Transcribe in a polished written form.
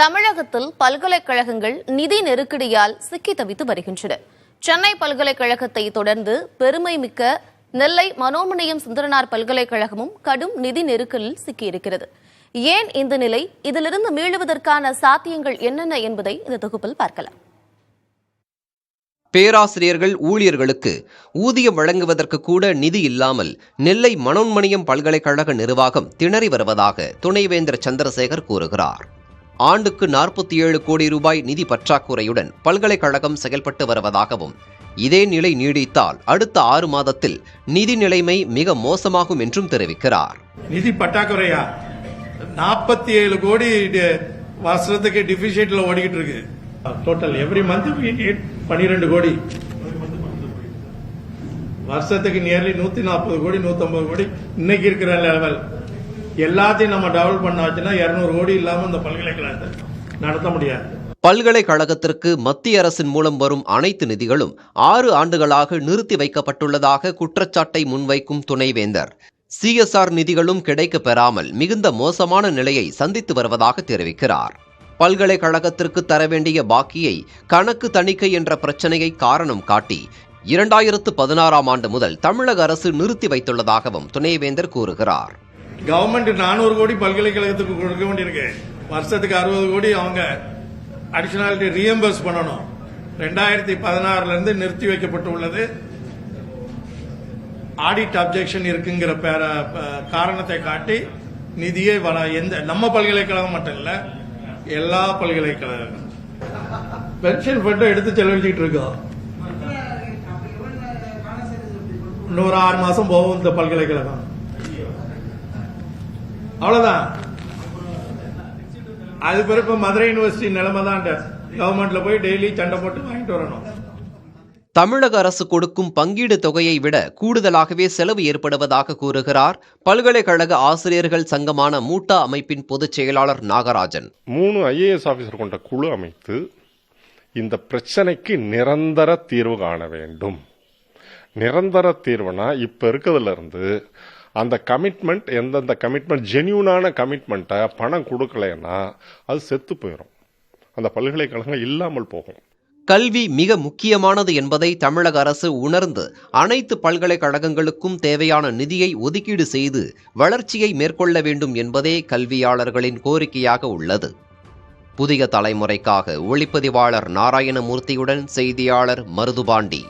தமிழகத்தில் பல்கலைக்கழகங்கள் நிதி நெருக்கடியால் சிக்கி தவித்து வருகின்றன. சென்னை பல்கலைக்கழகத்தை தொடர்ந்து பெருமைமிக்க நெல்லை மனோன்மணியம் சுந்தரனார் பல்கலைக்கழகமும் கடும் நிதி நெருக்கடியில் சிக்கியிருக்கிறது. ஏன் இந்த நிலை? இதிலிருந்து மீளுவதற்கான சாத்தியங்கள் என்னென்ன என்பதை இந்த தொகுப்பில் பார்க்கலாம். பேராசிரியர்கள் ஊழியர்களுக்கு ஊதியம் வழங்குவதற்கு கூட நிதி இல்லாமல் நெல்லை மனோன்மணியம் பல்கலைக்கழக நிர்வாகம் திணறி வருவதாக துணைவேந்தர் சந்திரசேகர் கூறுகிறார். ஆண்டுக்கு 47 கோடி ரூபாய் நிதி பற்றாக்குறையுடன் பல்கலைக்கழகம் செயல்பட்டு வருவதாகவும், இதே நிலை நீடித்தால் அடுத்த 6 மாதத்தில் நிதி நிலைமை மிக மோசமாகும் என்றும் தெரிவிக்கிறார். நிதி பற்றாக்குறையா 47 கோடி வருஷத்துக்கு டிபிசிட்ல ஓடிக்கிட்டு இருக்கு. டோட்டல் எவ்ரி மந்த் 12 கோடி, வருஷத்துக்கு நியர்லி 140 கோடி 150 கோடி இன்னைக்கு இருக்கிற லெவல். எல்லாத்தையும் நம்ம டெவலப் பண்ணாச்சுன்னா 200 கோடி இல்லாம இந்த பல்கலைக்கழகத்தை நடத்த முடியாது. பல்கலைக்கழகத்திற்கு மத்திய அரசின் மூலம் வரும் அனைத்து நிதிகளும் 6 ஆண்டுகளாக நிறுத்தி வைக்கப்பட்டுள்ளதாக குற்றச்சாட்டை முன்வைக்கும் துணைவேந்தர், CSR நிதிகளும் கிடைக்க பெறாமல் மிகுந்த மோசமான நிலையை சந்தித்து வருவதாக தெரிவிக்கிறார். பல்கலைக்கழகத்திற்கு தர வேண்டிய பாக்கியை கணக்கு தணிக்கை என்ற பிரச்சனையை காரணம் காட்டி 2016ஆம் ஆண்டு முதல் தமிழக அரசு நிறுத்தி வைத்துள்ளதாகவும் துணைவேந்தர் கூறுகிறார். கவர்மெண்ட் 400 கோடி பல்கலைக்கழகத்துக்கு கொடுக்க வேண்டியிருக்கு. வருஷத்துக்கு 60 கோடி அவங்க அடிஷனாலிட்டி ரீஎம்பர்ஸ் பண்ணணும். 2016 இருந்து நிறுத்தி வைக்கப்பட்டு உள்ளது. ஆடிட் அப்ஜெக்ஷன் இருக்குங்கிற காரணத்தை காட்டி நிதியே நம்ம பல்கலைக்கழகம் மட்டும் இல்ல, எல்லா பல்கலைக்கழகம் பென்ஷன் ஃபண்ட் எடுத்து செலவழிச்சிட்டு இருக்கோம். இன்னொரு 6 மாசம் போகும் இந்த பல்கலைக்கழகம். அவ்வளவுதான். அது பிறகு மதுரை யூனிவர்சிட்டி நிலைமை தான். கவர்மெண்ட்ல போய் டெய்லி சண்டை போட்டு வாங்கிட்டு வரணும். தமிழக அரசு கொடுக்கும் பங்கீடு தொகையை விட கூடுதலாகவே செலவு ஏற்படுவதாக கூறுகிறார் பல்கலைக்கழக ஆசிரியர்கள் சங்கமான மூட்டா அமைப்பின் பொதுச் செயலாளர் நாகராஜன். 3 IAS ஆபீசர் கொண்ட குழு அமைத்து இந்த பிரச்சனைக்கு நிரந்தர தீர்வு காண வேண்டும். நிரந்தர தீர்வுனா இப்ப இருக்கிறதுல இருந்து அந்த கமிட்மெண்ட், எந்தெந்த கமிட்மெண்ட் ஜென்யூனான கமிட்மெண்ட்டை பணம் கொடுக்கலைன்னா அது செத்து போயிடும். அந்த பல்கலைக்கழகம் இல்லாமல் போகும். கல்வி மிக முக்கியமானது என்பதை தமிழக அரசு உணர்ந்து அனைத்து பல்கலைக்கழகங்களுக்கும் தேவையான நிதியை ஒதுக்கீடு செய்து வளர்ச்சியை மேற்கொள்ள வேண்டும் என்பதே கல்வியாளர்களின் கோரிக்கையாக உள்ளது. புதிய தலைமுறைக்காக ஒளிப்பதிவாளர் நாராயணமூர்த்தியுடன் செய்தியாளர் மருதுபாண்டி.